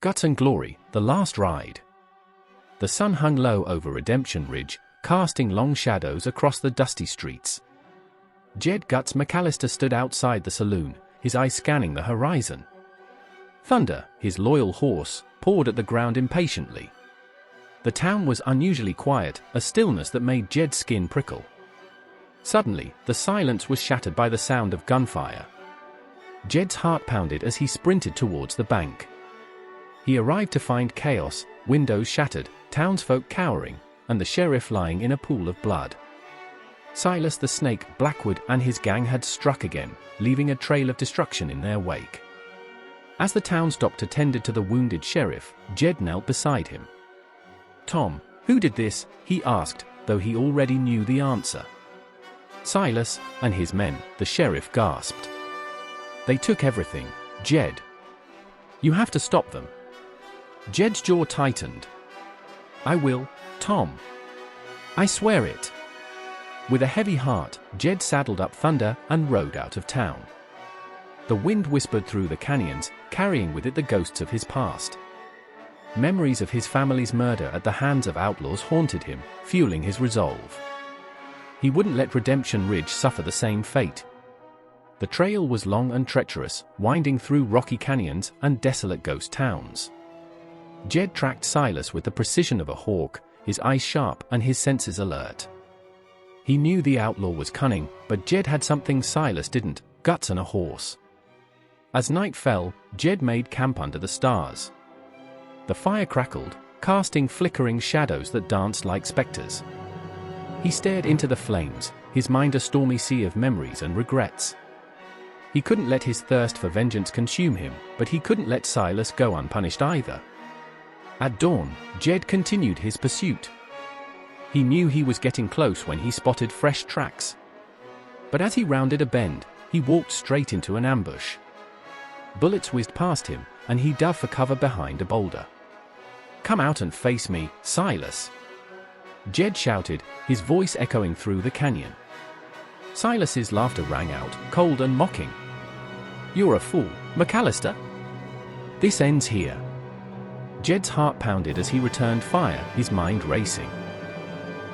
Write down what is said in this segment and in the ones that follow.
Guts and Glory, The Last Ride. The sun hung low over Redemption Ridge, casting long shadows across the dusty streets. Jed "Guts" McAllister stood outside the saloon, his eyes scanning the horizon. Thunder, his loyal horse, pawed at the ground impatiently. The town was unusually quiet, a stillness that made Jed's skin prickle. Suddenly, the silence was shattered by the sound of gunfire. Jed's heart pounded as he sprinted towards the bank. He arrived to find chaos, windows shattered, townsfolk cowering, and the sheriff lying in a pool of blood. Silas the Snake, Blackwood, and his gang had struck again, leaving a trail of destruction in their wake. As the town's doctor tended to the wounded sheriff, Jed knelt beside him. "Tom, who did this?" he asked, though he already knew the answer. "Silas and his men," the sheriff gasped. "They took everything, Jed. You have to stop them." Jed's jaw tightened. "I will, Tom. I swear it." With a heavy heart, Jed saddled up Thunder and rode out of town. The wind whispered through the canyons, carrying with it the ghosts of his past. Memories of his family's murder at the hands of outlaws haunted him, fueling his resolve. He wouldn't let Redemption Ridge suffer the same fate. The trail was long and treacherous, winding through rocky canyons and desolate ghost towns. Jed tracked Silas with the precision of a hawk, his eyes sharp and his senses alert. He knew the outlaw was cunning, but Jed had something Silas didn't: guts and a horse. As night fell, Jed made camp under the stars. The fire crackled, casting flickering shadows that danced like specters. He stared into the flames, his mind a stormy sea of memories and regrets. He couldn't let his thirst for vengeance consume him, but he couldn't let Silas go unpunished either. At dawn, Jed continued his pursuit. He knew he was getting close when he spotted fresh tracks. But as he rounded a bend, he walked straight into an ambush. Bullets whizzed past him, and he dove for cover behind a boulder. "Come out and face me, Silas!" Jed shouted, his voice echoing through the canyon. Silas's laughter rang out, cold and mocking. "You're a fool, McAllister. This ends here." Jed's heart pounded as he returned fire, his mind racing.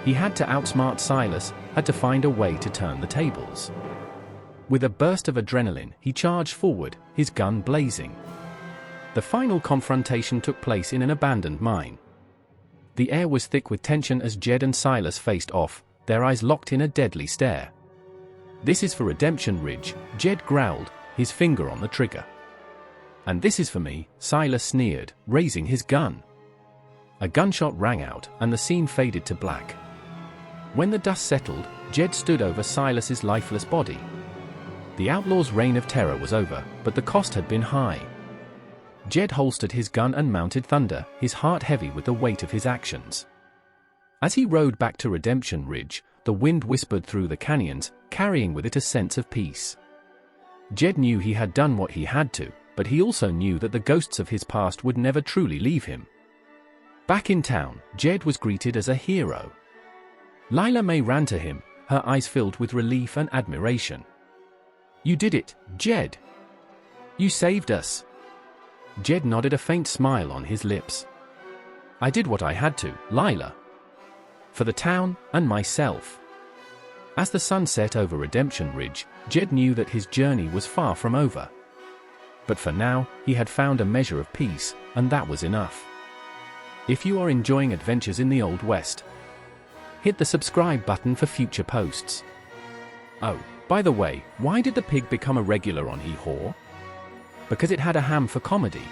He had to outsmart Silas, had to find a way to turn the tables. With a burst of adrenaline, he charged forward, his gun blazing. The final confrontation took place in an abandoned mine. The air was thick with tension as Jed and Silas faced off, their eyes locked in a deadly stare. "This is for Redemption Ridge," Jed growled, his finger on the trigger. "And this is for me," Silas sneered, raising his gun. A gunshot rang out, and the scene faded to black. When the dust settled, Jed stood over Silas's lifeless body. The outlaw's reign of terror was over, but the cost had been high. Jed holstered his gun and mounted Thunder, his heart heavy with the weight of his actions. As he rode back to Redemption Ridge, the wind whispered through the canyons, carrying with it a sense of peace. Jed knew he had done what he had to, but he also knew that the ghosts of his past would never truly leave him. Back in town, Jed was greeted as a hero. Lila May ran to him, her eyes filled with relief and admiration. "You did it, Jed. You saved us." Jed nodded, a faint smile on his lips. "I did what I had to, Lila. For the town, and myself." As the sun set over Redemption Ridge, Jed knew that his journey was far from over. But for now, he had found a measure of peace, and that was enough. If you are enjoying adventures in the Old West, hit the subscribe button for future posts. Oh, by the way, why did the pig become a regular on Hee Haw? Because it had a ham for comedy.